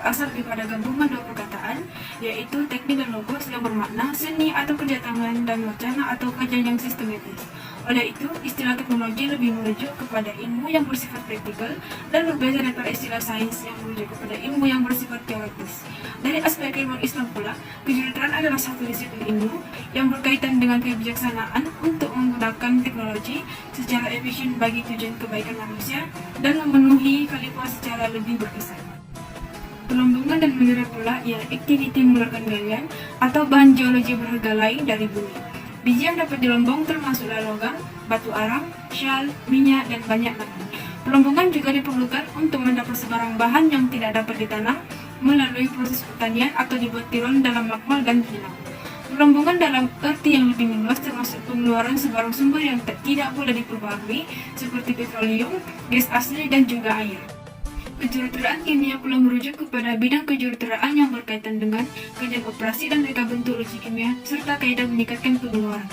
berasal daripada gabungan dua perkataan, yaitu teknik dan logos yang bermakna seni atau kerja tangan, dan wacana atau kajian yang sistematis. Oleh itu, istilah teknologi lebih merujuk kepada ilmu yang bersifat praktikal dan berbeda daripada istilah sains yang merujuk kepada ilmu yang bersifat teoritis. Dari aspek ilmu Islam pula, kejuruteraan adalah satu disiplin ilmu yang berkaitan dengan kebijaksanaan untuk menggunakan teknologi secara efisien bagi tujuan kebaikan manusia dan memenuhi khalifah secara lebih berkesan. Pelombongan dan mineral pula ialah aktiviti mengeluarkan galian atau bahan geologi berharga lain dari bumi. Biji yang dapat dilombong termasuklah logam, batu arang, syal, minyak, dan banyak lagi. Pelombongan juga diperlukan untuk mendapat sebarang bahan yang tidak dapat ditanam melalui proses pertanian atau dibuat tiron dalam makmal dan kilang. Pelombongan dalam arti yang lebih meluas termasuk pengeluaran sebarang sumber yang tidak boleh diperbarui seperti petroleum, gas asli, dan juga air. Kejuruteraan kimia pula merujuk kepada bidang kejuruteraan yang berkaitan dengan kajian operasi dan reka bentuk logi kimia serta kaidah meningkatkan pengeluaran.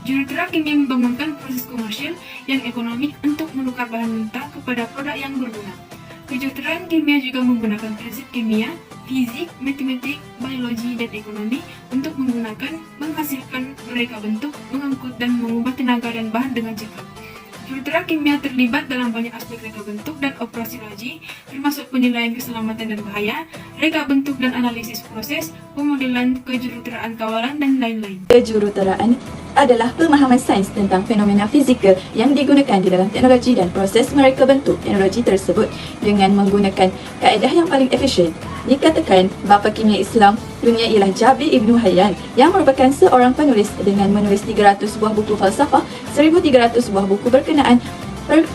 Jurutera kimia membangunkan proses komersial yang ekonomik untuk menukar bahan mentah kepada produk yang berguna. Kejuruteraan kimia juga menggunakan prinsip kimia, fizik, matematik, biologi, dan ekonomi untuk menghasilkan mereka bentuk, mengangkut, dan mengubah tenaga dan bahan dengan cepat. Jurutera kimia terlibat dalam banyak aspek reka bentuk dan operasi logi, termasuk penilaian keselamatan dan bahaya, reka bentuk dan analisis proses, pemodelan, kejuruteraan kawalan, dan lain-lain. Kejuruteraan adalah pemahaman sains tentang fenomena fizikal yang digunakan di dalam teknologi dan proses mereka bentuk teknologi tersebut dengan menggunakan kaedah yang paling efisien. Dikatakan bapa kimia Islam dunia ialah Jabir Ibn Hayyan yang merupakan seorang penulis dengan menulis 300 buah buku falsafah, 1300 buah buku berkenaan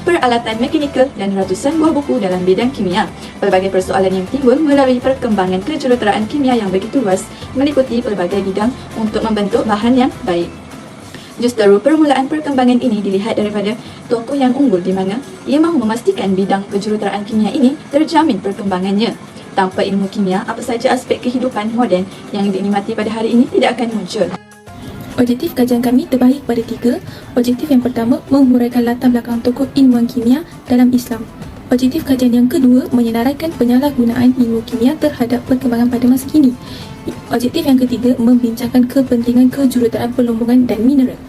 peralatan mekanikal dan ratusan buah buku dalam bidang kimia. Pelbagai persoalan yang timbul melalui perkembangan kejuruteraan kimia yang begitu luas meliputi pelbagai bidang untuk membentuk bahan yang baik. Justeru permulaan perkembangan ini dilihat daripada tokoh yang unggul di mana ia mahu memastikan bidang kejuruteraan kimia ini terjamin perkembangannya. Tanpa ilmu kimia, apa saja aspek kehidupan moden yang dinikmati pada hari ini tidak akan muncul. Objektif kajian kami terbahagi kepada 3. Objektif yang pertama, menghuraikan latar belakang tokoh ilmuwan kimia dalam Islam. Objektif kajian yang kedua, menyenaraikan penyalahgunaan ilmu kimia terhadap perkembangan pada masa kini. Objektif yang ketiga, membincangkan kepentingan kejuruteraan pelombongan dan mineral.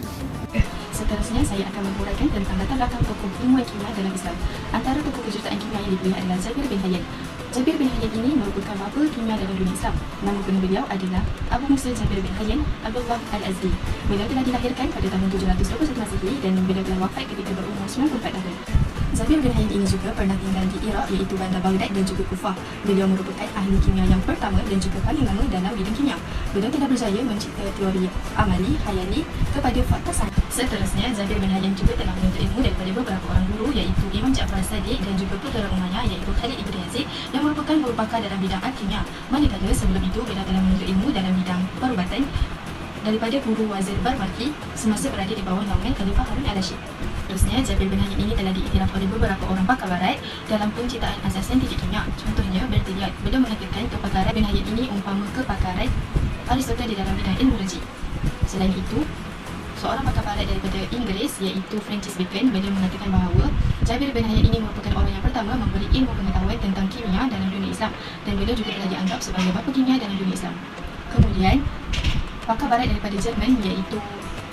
Seterusnya, saya akan menghuraikan tentang latar belakang tokoh ilmuwan kimia dalam Islam. Antara tokoh kejuruteraan kimia yang dipilih adalah Jabir bin Hayyan. Jabir bin Hayyan ini merupakan bapa kimia dalam dunia Islam. Nama penuh beliau adalah Abu Musa Jabir bin Hayyan Abdullah Al-Azdi. Beliau telah dilahirkan pada tahun 721 Masehi dan beliau telah wafat ketika berumur 94 tahun. Jabir bin Hayyan ini juga pernah tinggal di Iraq, iaitu bandar Baghdad dan juga Kufah. Beliau merupakan ahli kimia yang pertama dan juga paling lama dalam bidang kimia. Beliau telah berjaya mencipta teori amali, khayali kepada fakta sains. Seterusnya, Jabir bin Hayyan juga telah menuntut ilmu daripada beberapa orang guru, iaitu Imam Ja'far As-Sadiq dan juga putera Umayyah, iaitu Khalid ibn Yazid yang merupakan guru pakar dalam bidang al-kimia. Manakala sebelum itu beliau telah menuntut ilmu dalam bidang perubatan daripada guru Wazir Barmaki semasa berada di bawah naungan Khalifah Harun al-Rashid. Seterusnya, Jabir bin Hayyan ini telah diiktiraf oleh beberapa orang pakar barat dalam penciptaan asas saintifik kimia. Contohnya, Bertillard. Beliau mengatakan kepakaran bin Hayyan ini umpama kepakaran Aristotle di dalam bidang ilmu logi. Selain itu, seorang pakar barat daripada Inggeris iaitu Francis Bacon, beliau mengatakan bahawa Jabir bin Hayyan ini merupakan orang yang pertama memberi ilmu pengetahuan tentang kimia dalam dunia Islam dan beliau juga telah dianggap sebagai bapa kimia dalam dunia Islam. Kemudian, pakar barat daripada Jerman iaitu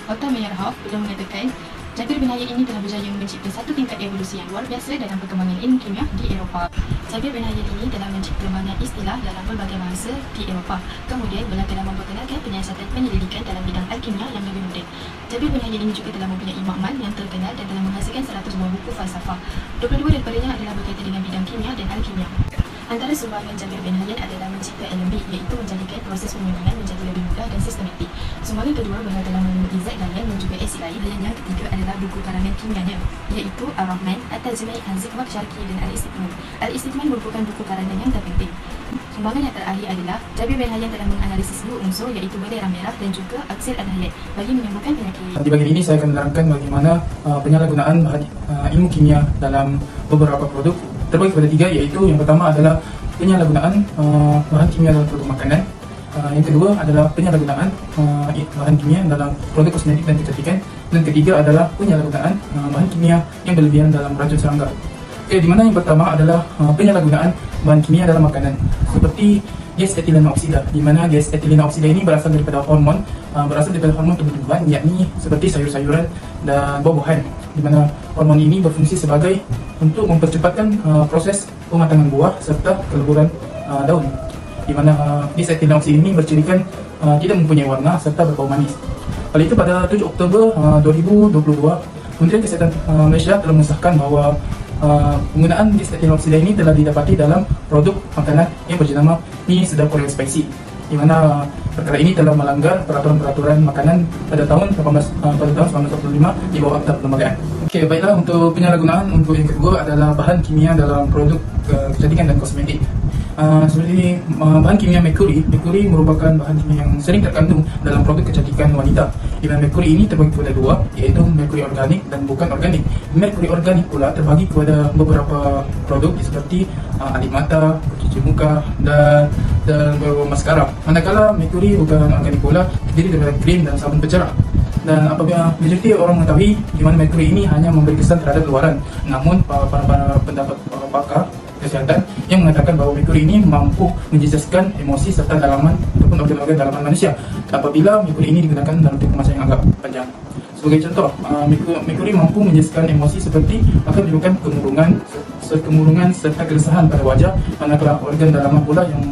Otto Meyerhoff, beliau mengatakan Jabir bin Hayyan ini telah berjaya mencipta satu tingkat evolusi yang luar biasa dalam perkembangan ilmu kimia di Eropah. Jabir bin Hayyan ini telah mencipta banyak istilah dalam pelbagai bahasa di Eropah. Kemudian, beliau telah memperkenalkan penyiasatan penyelidikan dalam bidang al-kimia yang lebih moden. Jabir bin Hayyan ini juga telah mempunyai makmal yang terkenal dan telah menghasilkan 100 buah buku falsafah. 22 daripadanya adalah berkaitan dengan bidang kimia dan al-kimia. Antara sumbangan Jabir bin Hayyan adalah mencipta LMB, iaitu menjadikan proses penyulingan menjadi lebih mudah dan sistematik. Sumbangan kedua beliau telah menemukan zat galian dan juga asid lain. Dan yang ketiga adalah buku karangan kimianya, iaitu Ar-Rahman, At-Tajmi', An-Zikmak Syarqi dan Al-Istiqman. Al-Istiqman merupakan buku karangan yang terpenting. Sumbangan yang terakhir adalah Jabir bin Hayyan telah menganalisis dua unsur, iaitu belerang merah dan juga aksir al-hayat bagi menyembuhkan penyakit. Di bagian ini saya akan menerangkan bagaimana penyalahgunaan ilmu kimia dalam beberapa produk. Terbagi kepada 3, iaitu yang pertama adalah penyalahgunaan bahan kimia dalam produk makanan. Yang kedua adalah penyalahgunaan bahan kimia dalam produk kosmetik dan kecantikan. Dan ketiga adalah penyalahgunaan bahan kimia yang berlebihan dalam racun serangga. Di mana yang pertama adalah penyalahgunaan bahan kimia dalam makanan seperti gas etilen oksida, di mana gas etilen oksida ini berasal daripada hormon tumbuh-tumbuhan, yakni seperti sayur-sayuran dan buah-buahan, di mana hormon ini berfungsi sebagai untuk mempercepatkan proses pematangan buah serta keleburan daun, di mana gas etilen oksida ini bercirikan tidak mempunyai warna serta berbau manis. Oleh itu pada 7 Oktober 2022, Kementerian Kesihatan Malaysia telah mengesahkan bahawa penggunaan gas etilen oksida ini telah didapati dalam produk makanan yang berjenama mi sedap Korean spicy, di mana perkara ini telah melanggar peraturan-peraturan makanan pada tahun 1945 di bawah Akta Perlembagaan. Okey, baiklah, untuk penyalahgunaan untuk yang kedua adalah bahan kimia dalam produk kecantikan dan kosmetik. Seperti bahan kimia merkuri merupakan bahan kimia yang sering terkandung dalam produk kecantikan wanita. Di mana merkuri ini terbagi kepada dua, iaitu merkuri organik dan bukan organik. Merkuri organik pula terbagi kepada beberapa produk seperti alis mata, pencuci muka dan beberapa maskara. Manakala merkuri bukan organik pula terdiri daripada krim dan sabun pencerah. Dan apabila majoriti orang mengetahui di mana merkuri ini hanya memberi kesan terhadap luaran, namun para pendapat pakar kesihatan yang mengatakan bahawa merkuri ini mampu menjejaskan emosi serta dalaman ataupun organ-organ dalaman manusia apabila merkuri ini digunakan dalam tempoh masa yang agak panjang. Sebagai contoh, merkuri mampu menjejaskan emosi seperti akan menyebabkan kemurungan serta keresahan pada wajah, manakala organ dalaman pula yang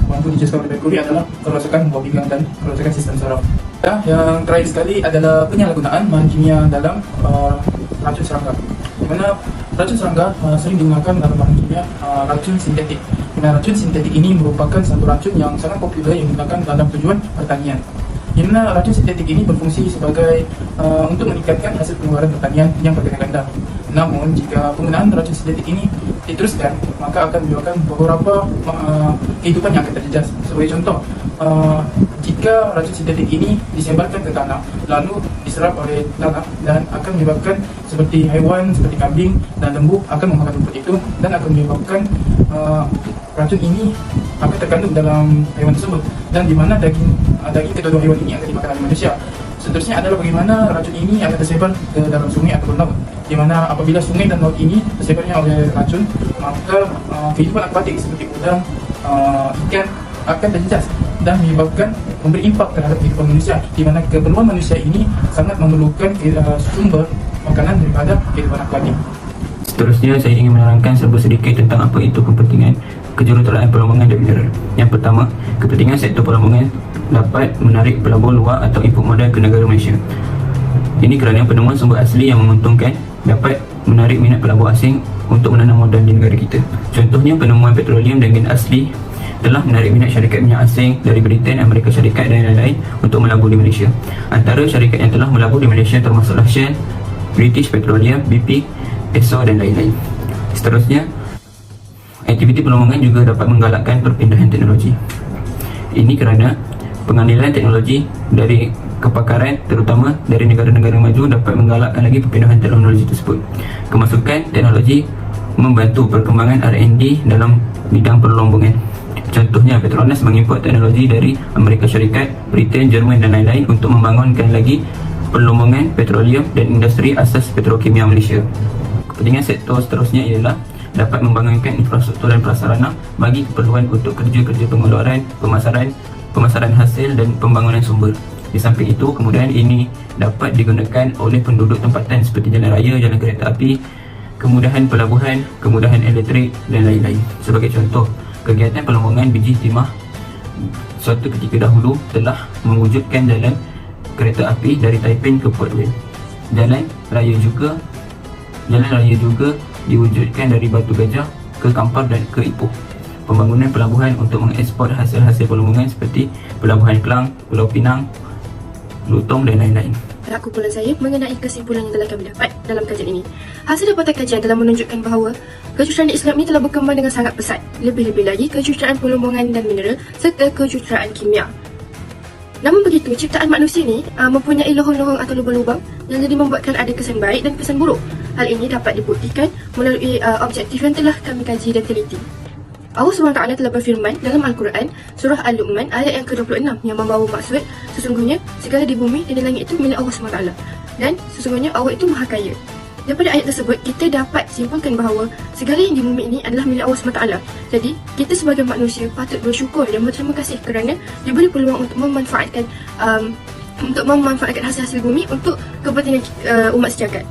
mampu dijejaskan oleh merkuri adalah kerosakan buah pinggang dan kerosakan sistem saraf. Yang terakhir sekali adalah penyalahgunaan bahan kimia dalam racun serangga, di mana racun serangga sering digunakan dalam bahan kimia racun sintetik. Racun sintetik ini merupakan satu racun yang sangat popular yang digunakan dalam tujuan pertanian. Di mana racun sintetik ini berfungsi sebagai untuk meningkatkan hasil pengeluaran pertanian yang berganda-ganda. Namun jika penggunaan racun sintetik ini diteruskan, maka akan menyebabkan beberapa kehidupan yang akan terjejas. Sebagai contoh, jika racun sintetik ini disebarkan ke tanah lalu diserap oleh tanah dan akan menyebabkan seperti haiwan seperti kambing dan lembu akan memakan rumput itu dan akan menyebabkan racun ini akan terkandung dalam haiwan tersebut, dan di mana daging kedua-dua haiwan ini akan dimakan oleh manusia. Seterusnya adalah bagaimana racun ini akan tersebar ke dalam sungai ataupun laut, di mana apabila sungai dan laut ini tersebarnya oleh racun, maka kehidupan akuatik seperti udang, ikan akan terjejas dan menyebabkan memberi impak terhadap kehidupan manusia, di mana keperluan manusia ini sangat memerlukan sumber makanan daripada kehidupan akuatik. Seterusnya, saya ingin menerangkan sedikit tentang apa itu kepentingan kejuruteraan perlombongan dan mineral. Yang pertama, kepentingan sektor perlombongan dapat menarik pelabur luar atau input modal ke negara Malaysia. Ini kerana penemuan sumber asli yang menguntungkan dapat menarik minat pelabur asing untuk menanam modal di negara kita. Contohnya, penemuan petroleum dan gas asli telah menarik minat syarikat minyak asing dari Britain, Amerika Syarikat dan lain-lain untuk melabur di Malaysia. Antara syarikat yang telah melabur di Malaysia termasuklah Shell, British Petroleum, BP, Esso dan lain-lain. Seterusnya, aktiviti perlombongan juga dapat menggalakkan perpindahan teknologi. Ini kerana pengambilan teknologi dari kepakaran terutama dari negara-negara maju dapat menggalakkan lagi perpindahan teknologi tersebut. Kemasukan teknologi membantu perkembangan R&D dalam bidang perlombongan. Contohnya, Petronas mengimport teknologi dari Amerika Syarikat, Britain, Jerman dan lain-lain untuk membangunkan lagi perlombongan petroleum dan industri asas petrokimia Malaysia. Kepentingan sektor seterusnya ialah dapat membangunkan infrastruktur dan prasarana bagi keperluan untuk kerja-kerja pengeluaran, pemasaran hasil dan pembangunan sumber. Di samping itu, kemudahan ini dapat digunakan oleh penduduk tempatan seperti jalan raya, jalan kereta api, kemudahan pelabuhan, kemudahan elektrik dan lain-lain. Sebagai contoh, kegiatan perlombongan biji timah suatu ketika dahulu telah mewujudkan jalan kereta api dari Taiping ke Port Vale. Jalan raya juga diwujudkan dari Batu Gajah ke Kampar dan ke Ipoh. Pembangunan pelabuhan untuk mengeksport hasil-hasil perlombongan seperti Pelabuhan Klang, Pulau Pinang, Lutong dan lain-lain. Pada kumpulan saya mengenai kesimpulan yang telah kami dapat dalam kajian ini. Hasil dapatan kajian telah menunjukkan bahawa kejuruteraan Islam ini telah berkembang dengan sangat pesat. Lebih-lebih lagi kejuruteraan perlombongan dan mineral serta kejuruteraan kimia. Namun begitu, ciptaan manusia ini mempunyai lohong-lohong atau lubang-lubang yang jadi membuatkan ada kesan baik dan kesan buruk. Hal ini dapat dibuktikan melalui objektif yang telah kami kaji dan teliti. Allah SWT telah berfirman dalam Al-Quran, Surah Al-Luqman ayat yang ke-26 yang membawa maksud, sesungguhnya segala di bumi dan di langit itu milik Allah SWT dan sesungguhnya Allah itu maha kaya. Daripada ayat tersebut, kita dapat simpulkan bahawa segala yang di bumi ini adalah milik Allah SWT. Jadi, kita sebagai manusia patut bersyukur dan berterima kasih kerana diberi peluang untuk memanfaatkan hasil-hasil bumi untuk kepentingan umat sejagat.